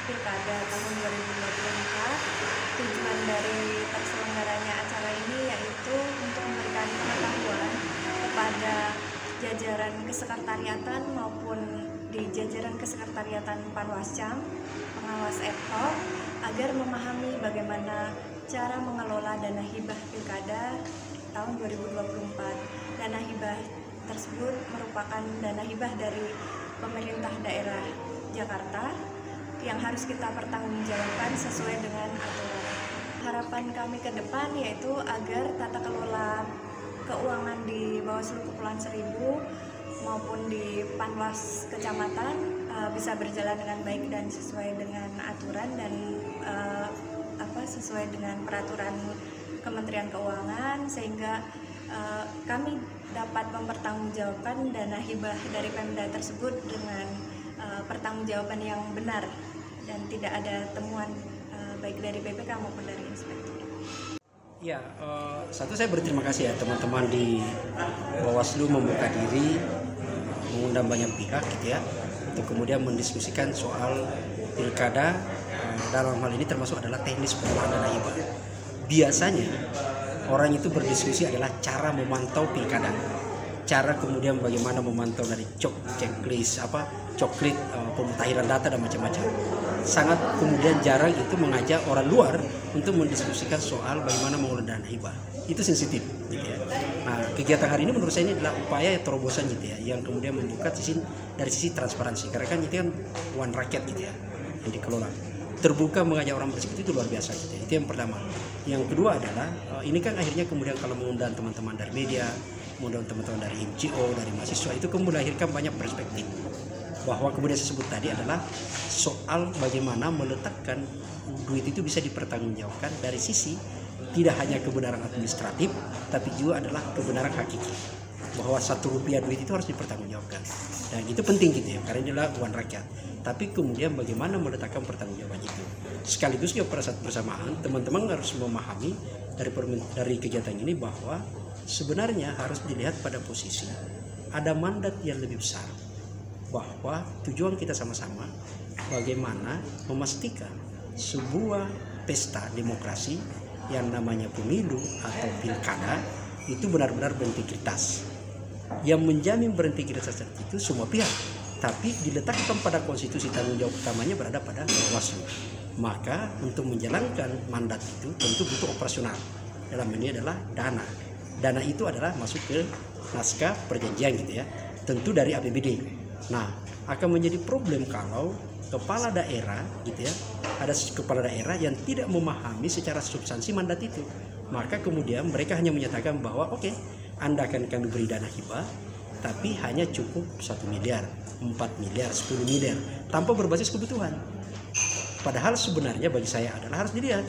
Pilkada tahun 2024. Tujuan dari terselenggaranya acara ini yaitu untuk memberikan pengetahuan kepada jajaran kesekretariatan maupun di jajaran kesekretariatan Panwascam, pengawas ad hoc, agar memahami bagaimana cara mengelola dana hibah Pilkada tahun 2024. Dana hibah tersebut merupakan dana hibah dari pemerintah daerah Jakarta yang harus kita pertanggungjawabkan sesuai dengan aturan. Harapan kami ke depan yaitu agar tata kelola keuangan di Bawaslu Kepulauan Seribu maupun di Panwas Kecamatan bisa berjalan dengan baik dan sesuai dengan aturan dan sesuai dengan peraturan Kementerian Keuangan, sehingga kami dapat mempertanggungjawabkan dana hibah dari Pemda tersebut dengan pertanggungjawaban yang benar dan tidak ada temuan baik dari BPK maupun dari inspektur. Ya, satu saya berterima kasih ya teman-teman di Bawaslu membuka diri, mengundang banyak pihak gitu ya, untuk kemudian mendiskusikan soal pilkada, dalam hal ini termasuk adalah teknis pengelolaan dana hibah. Biasanya orang itu berdiskusi adalah cara memantau pilkada, cara kemudian bagaimana memantau dari checklist pemutahiran data dan macam-macam. Sangat kemudian jarang itu mengajak orang luar untuk mendiskusikan soal bagaimana mengelola dana hibah. Itu sensitif gitu ya. Nah, kegiatan hari ini menurut saya ini adalah upaya terobosan gitu ya, yang kemudian membuka dari sisi transparansi, karena kan itu kan uang rakyat gitu ya yang dikelola. Terbuka mengajak orang bersekutu itu luar biasa gitu ya. Itu yang pertama. Yang kedua adalah ini kan akhirnya kemudian kalau mengundang teman-teman dari media, mengundang teman-teman dari NGO, dari mahasiswa, itu kemudian melahirkan banyak perspektif. Bahwa kemudian saya sebut tadi adalah soal bagaimana meletakkan duit itu bisa dipertanggungjawabkan dari sisi tidak hanya kebenaran administratif, tapi juga adalah kebenaran hakiki. Bahwa Rp1 duit itu harus dipertanggungjawabkan. Dan itu penting gitu ya, karena ini adalah uang rakyat. Tapi kemudian bagaimana meletakkan pertanggungjawaban itu. Sekaligus juga pada saat bersamaan, teman-teman harus memahami dari kegiatan ini bahwa sebenarnya harus dilihat pada posisi ada mandat yang lebih besar. Bahwa tujuan kita sama-sama bagaimana memastikan sebuah pesta demokrasi yang namanya pemilu atau pilkada itu benar-benar berintegritas. Yang menjamin berintegritas itu semua pihak, tapi diletakkan pada konstitusi tanggung jawab utamanya berada pada Bawaslu. Maka untuk menjalankan mandat itu tentu butuh operasional. Dalam ini adalah dana. Dana itu adalah masuk ke naskah perjanjian gitu ya, tentu dari APBD. Nah, akan menjadi problem kalau kepala daerah gitu ya, ada kepala daerah yang tidak memahami secara substansi mandat itu. Maka kemudian mereka hanya menyatakan bahwa oke, Anda akan kami beri dana hibah, tapi hanya cukup 1 miliar, 4 miliar, 10 miliar, tanpa berbasis kebutuhan. Padahal sebenarnya bagi saya adalah harus dilihat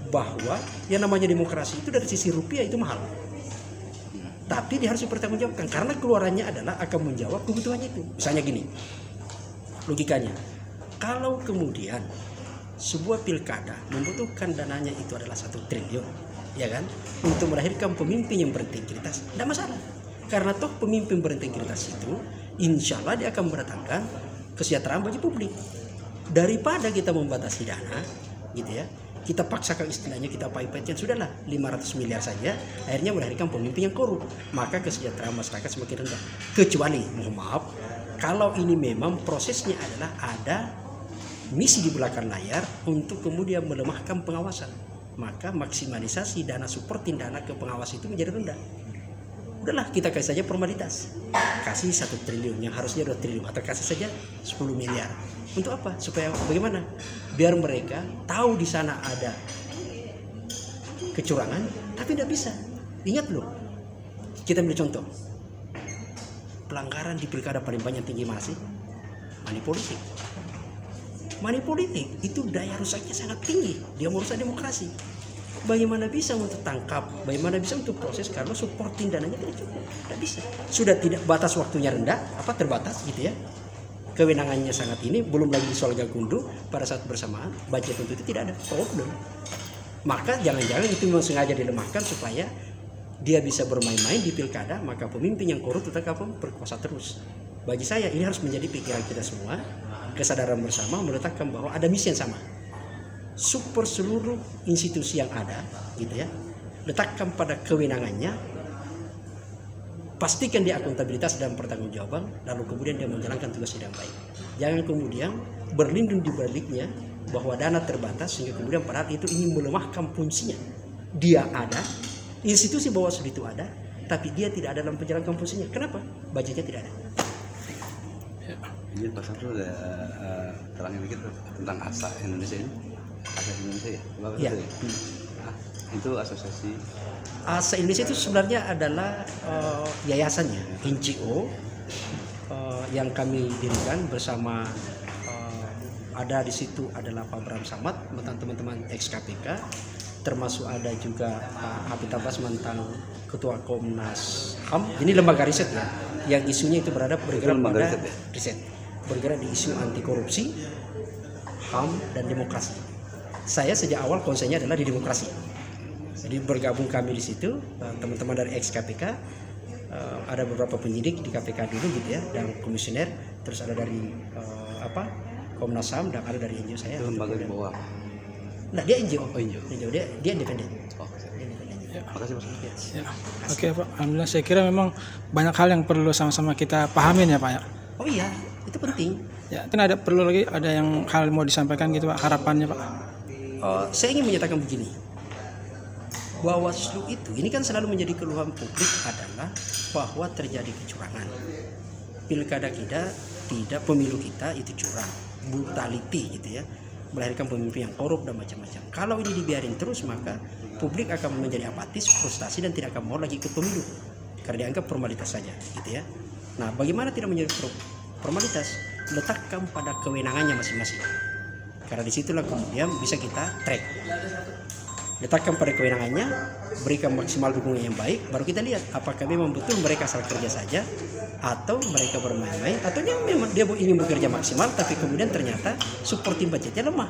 bahwa yang namanya demokrasi itu dari sisi rupiah itu mahal. Tapi dia harus dipertanggungjawabkan karena keluarannya adalah akan menjawab kebutuhan itu. Misalnya gini, logikanya, kalau kemudian sebuah pilkada membutuhkan dananya itu adalah 1 triliun, ya kan, untuk melahirkan pemimpin yang berintegritas, tidak masalah. Karena toh pemimpin berintegritas itu, insya Allah dia akan mendatangkan kesejahteraan bagi publik. Daripada kita membatasi dana, gitu ya, kita paksakan istilahnya, kita pipetkan, sudahlah 500 miliar saja, akhirnya melahirkan pemimpin yang korup, maka kesejahteraan masyarakat semakin rendah. Kecuali, mohon maaf, kalau ini memang prosesnya adalah ada misi di belakang layar untuk kemudian melemahkan pengawasan, maka maksimalisasi dana supporting dana ke pengawas itu menjadi rendah. Udahlah, kita kasih saja formalitas, kasih 1 triliun yang harusnya 2 triliun, atau kasih saja 10 miliar. Untuk apa? Supaya bagaimana? Biar mereka tahu di sana ada kecurangan, tapi tidak bisa. Ingat loh, kita ambil contoh. Pelanggaran di pilkada paling banyak tinggi masih money politik. Money politik itu daya rusaknya sangat tinggi, dia merusak demokrasi. Bagaimana bisa untuk tangkap, bagaimana bisa untuk proses kalau supporting dananya tidak cukup, tidak bisa. Sudah tidak, batas waktunya rendah, terbatas gitu ya. Kewenangannya sangat ini, belum lagi di soal gagundu, pada saat bersamaan budget untuk itu tidak ada problem. Maka jangan-jangan itu memang sengaja dilemahkan supaya dia bisa bermain-main di pilkada, maka pemimpin yang korup tetap berkuasa terus. Bagi saya ini harus menjadi pikiran kita semua, kesadaran bersama meletakkan bahwa ada misi yang sama. Super seluruh institusi yang ada, gitu ya, letakkan pada kewenangannya, pastikan dia akuntabilitas dan pertanggungjawaban, lalu kemudian dia menjalankan tugasnya dengan baik. Jangan kemudian berlindung di baliknya bahwa dana terbatas sehingga kemudian padahal itu ingin melemahkan fungsinya. Dia ada, institusi Bawaslu itu ada, tapi dia tidak ada dalam menjalankan fungsinya. Kenapa? Budgetnya tidak ada. Ini Pak Samsul ada terangin dikit tentang ASA Indonesia ini. ASA Indonesia ya? Ya. Itu asosiasi. ASA Indonesia itu sebenarnya adalah yayasannya, NGO yang kami dirikan bersama. Ada di situ adalah Pak Bram Samad, mantan teman-teman ex KPK, termasuk ada juga Pak Habib Abbas, mantan Ketua Komnas HAM. Ini lembaga riset ya, yang isunya itu bergerak pada riset, bergerak di isu anti korupsi, HAM dan demokrasi. Saya sejak awal konsennya adalah di demokrasi. Jadi bergabung kami di situ, teman-teman dari ex KPK, ada beberapa penyidik di KPK dulu gitu ya, dan komisioner, terus ada dari Komnas HAM, dan ada dari NGO saya. Itu lembaga di bawah. Nah, dia NGO. Oh, NGO. Dia independen. Oh, ya. Makasih Mas. Ya. Oke Pak, alhamdulillah saya kira memang banyak hal yang perlu sama-sama kita pahamin ya Pak ya. Oh iya, itu penting. Ya, kan perlu lagi ada yang hal mau disampaikan gitu Pak, harapannya Pak. Saya ingin menyatakan begini. Bawaslu itu, ini kan selalu menjadi keluhan publik adalah bahwa terjadi kecurangan. Pilkada kita tidak, pemilu kita itu curang, brutality gitu ya, melahirkan pemimpin yang korup dan macam-macam. Kalau ini dibiarin terus, maka publik akan menjadi apatis, frustasi, dan tidak akan mau lagi ikut pemilu karena dianggap formalitas saja gitu ya. Nah, bagaimana tidak menjadi formalitas? Letakkan pada kewenangannya masing-masing, karena disitulah kemudian bisa kita track. Letakkan pada kewenangannya, berikan maksimal dukungan yang baik, baru kita lihat apakah memang betul mereka asal kerja saja, atau mereka bermain-main, atau memang dia ingin bekerja maksimal tapi kemudian ternyata supporting budgetnya lemah.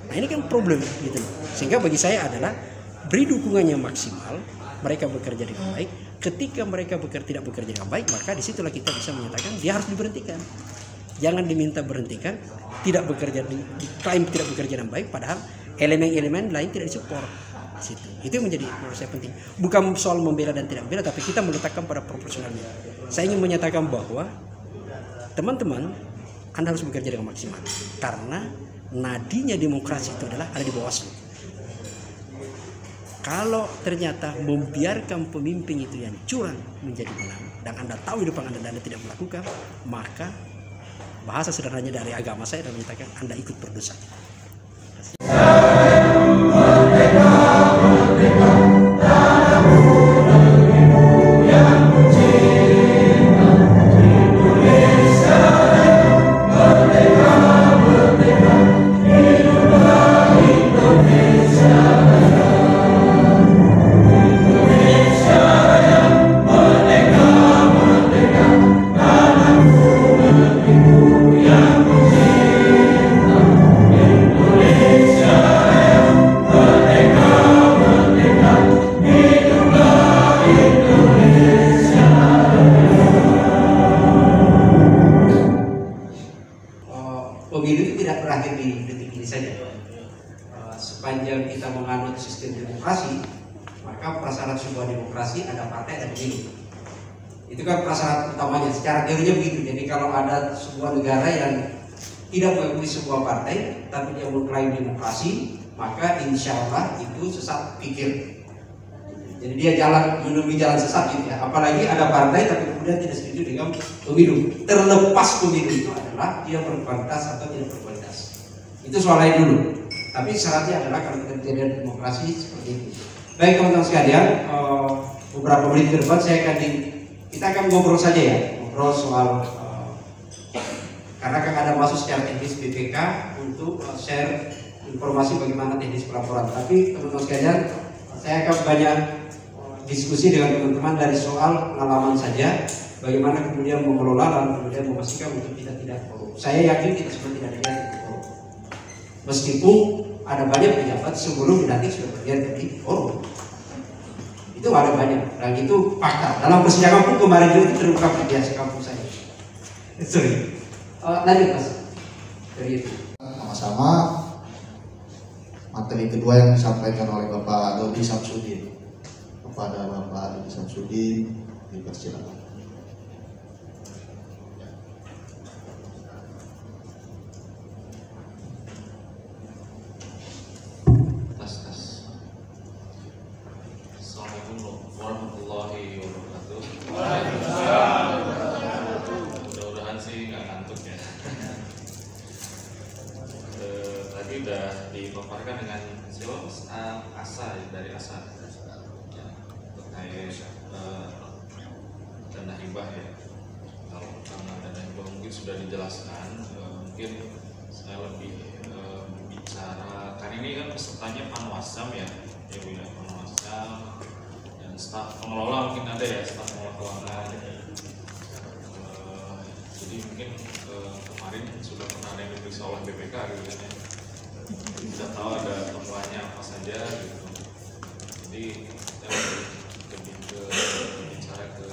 Nah, ini kan problem gitu. Sehingga bagi saya adalah beri dukungan yang maksimal, mereka bekerja dengan baik. Ketika mereka tidak bekerja dengan baik, maka disitulah kita bisa menyatakan dia harus diberhentikan. Jangan diminta berhentikan, tidak bekerja, diklaim tidak bekerja dengan baik, padahal elemen-elemen lain tidak disupport. Situ. Itu yang menjadi menurut saya penting. Bukan soal membela dan tidak membela, tapi kita meletakkan pada proporsionalnya. Saya ingin menyatakan bahwa teman-teman, Anda harus bekerja dengan maksimal, karena nadinya demokrasi itu adalah ada di Bawaslu. Kalau ternyata membiarkan pemimpin itu yang curang menjadi menang, dan Anda tahu di depan Anda tidak melakukan, maka bahasa sederhananya dari agama saya adalah menyatakan Anda ikut berdosa. Pemilu itu tidak berakhir di detik ini saja. Sepanjang kita menganut sistem demokrasi, maka prasyarat sebuah demokrasi ada partai dan pemilu. Itu kan prasyarat utamanya. Secara teorinya begitu. Jadi kalau ada sebuah negara yang tidak mengakui sebuah partai, tapi dia mengklaim demokrasi, maka insya Allah itu sesat pikir. Jadi dia menemui jalan sesat gitu ya. Apalagi ada partai tapi kemudian tidak setuju dengan pemilu. Terlepas pemilu itu adalah dia berkualitas atau tidak berkualitas. Itu soal lain dulu. Tapi syaratnya adalah kalau kita bicara demokrasi seperti itu. Baik teman-teman sekalian, beberapa menit ke depan kita akan ngobrol saja ya, ngobrol soal karena akan ada masuk secara teknis BPK untuk share informasi bagaimana teknis pelaporan. Tapi teman-teman sekalian, saya akan banyak diskusi dengan teman-teman dari soal pengalaman saja, bagaimana kemudian mengelola dan kemudian memastikan untuk kita tidak korup. Saya yakin kita semua tidak ada yang korup. Meskipun ada banyak pejabat sebelum dilantik sudah berjadi korup. Itu ada banyak, dan itu fakta. Dalam persidangan pun kemarin juga itu terungkap di biasa kampus saya. Sorry. Lanjut Mas. Sama-sama materi kedua yang disampaikan oleh Bapak Dodi Samsudin. Kepada Bapak Dodi Samsudin dipersilakan. Assalamualaikum warahmatullahi wabarakatuh. Mudah-mudahan sih nggak ngantuk ya. Tadi udah dipaparkan dengan Asa dari Asa terkait dana hibah ya. Kalau karena dana hibah mungkin sudah dijelaskan, mungkin saya lebih bicara kan ini kan pesertanya Panwasam ya, Bu ya, Panwasam dan staf pengelola mungkin ada ya, staf pengelola keuangan. Jadi mungkin kemarin sudah pernah ada yang diperiksa oleh BPK gitu kan ya. Kita tahu ada temuannya apa saja gitu. Jadi kita lebih ke bicara ke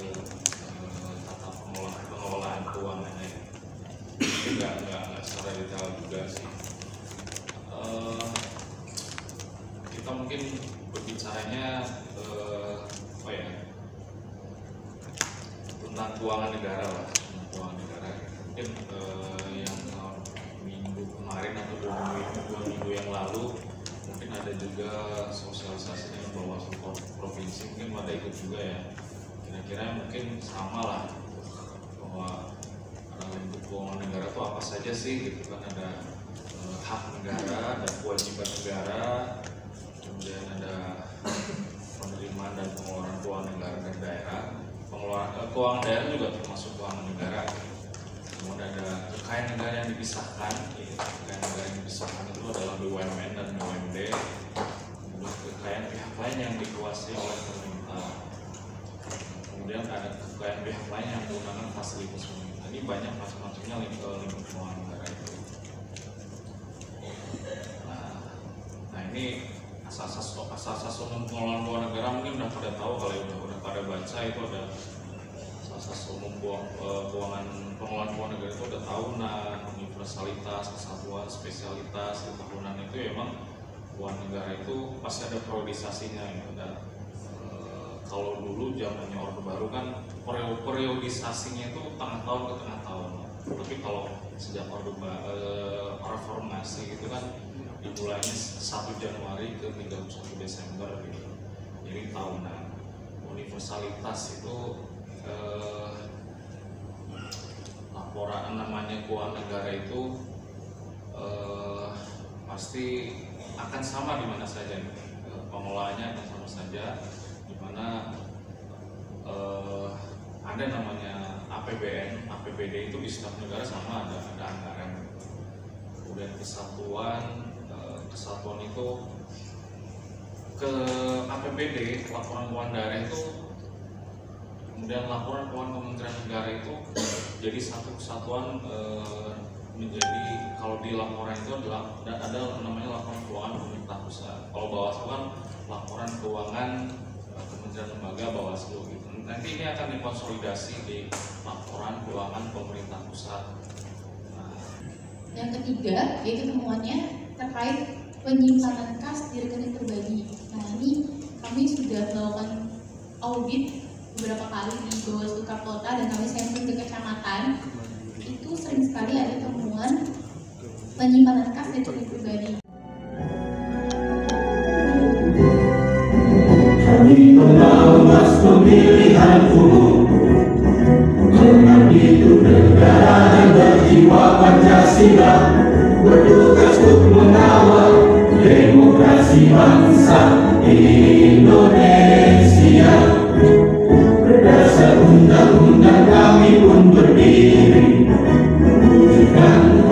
tata pengelolaan keuangannya. Jadi nggak secara detail juga sih. Kita mungkin berbicaranya apa ya, tentang keuangan negara lah, keuangan negara. Mungkin yang minggu kemarin atau dua minggu yang lalu mungkin ada juga sosialisasinya Bawaslu provinsi, mungkin ada ikut juga ya. Kira-kira mungkin sama lah bahwa lingkup keuangan negara itu apa saja sih gitu kan, ada hak negara, ada kewajiban negara, kemudian ada penerimaan dan pengeluaran keuangan negara dan daerah. Pengeluaran keuangan daerah juga termasuk keuangan negara. Kemudian ada kekayaan negara yang dipisahkan. Kekayaan negara yang dipisahkan itu adalah BUMN dan BUMD. Kemudian kekayaan pihak lain yang dikuasai oleh pemerintah. Kemudian ada kekayaan pihak lain yang menggunakan fasilitas pemerintah. Ini banyak macam-macamnya lingkup keuangan negara itu. Nah ini asas umum pengelolaan keuangan negara mungkin udah pada tahu, kalau udah pada baca itu ada asas umum keuangan pengelolaan keuangan negara itu ada tahunan, universalitas, kesatuan, spesialitas. Tahunan itu emang keuangan negara itu pasti ada periodisasinya ya. Kalau dulu zamannya Orde Baru kan periodisasinya itu tengah tahun ke tengah tahun. Tapi kalau sejak reformasi itu kan dimulainya 1 Januari ke 31 Desember gitu. Jadi tahunan. Universalitas itu laporan namanya keuangan negara itu pasti akan sama di mana saja, pengelolaannya akan sama saja, di mana ada namanya APBN, APBD itu di setiap negara sama, ada anggaran. Kemudian kesatuan itu ke APBD, laporan keuangan daerah itu, kemudian laporan keuangan Kementerian Negara itu jadi satu kesatuan, menjadi kalau di laporan itu ada namanya laporan keuangan pemerintah pusat. Kalau Bawaslu kan laporan keuangan Kementerian Lembaga Bawaslu gitu. Nanti ini akan dikonsolidasi di laporan keuangan pemerintah pusat. Yang ketiga yaitu temuannya terkait penyimpanan kas di rekening pribadi. Nah ini kami sudah melakukan audit beberapa kali di Bawaslu Kapolta dan kami sampling ke kecamatan. Itu sering sekali ada temuan penyimpanan kas di rekening pribadi. Kami pengawas pemilihan umum, mengabdi untuk negara dan berjiwa Pancasila, bertugas untuk mengawal demokrasi bangsa Indonesia. Berdasar undang-undang kami pun berdiri, mewujudkan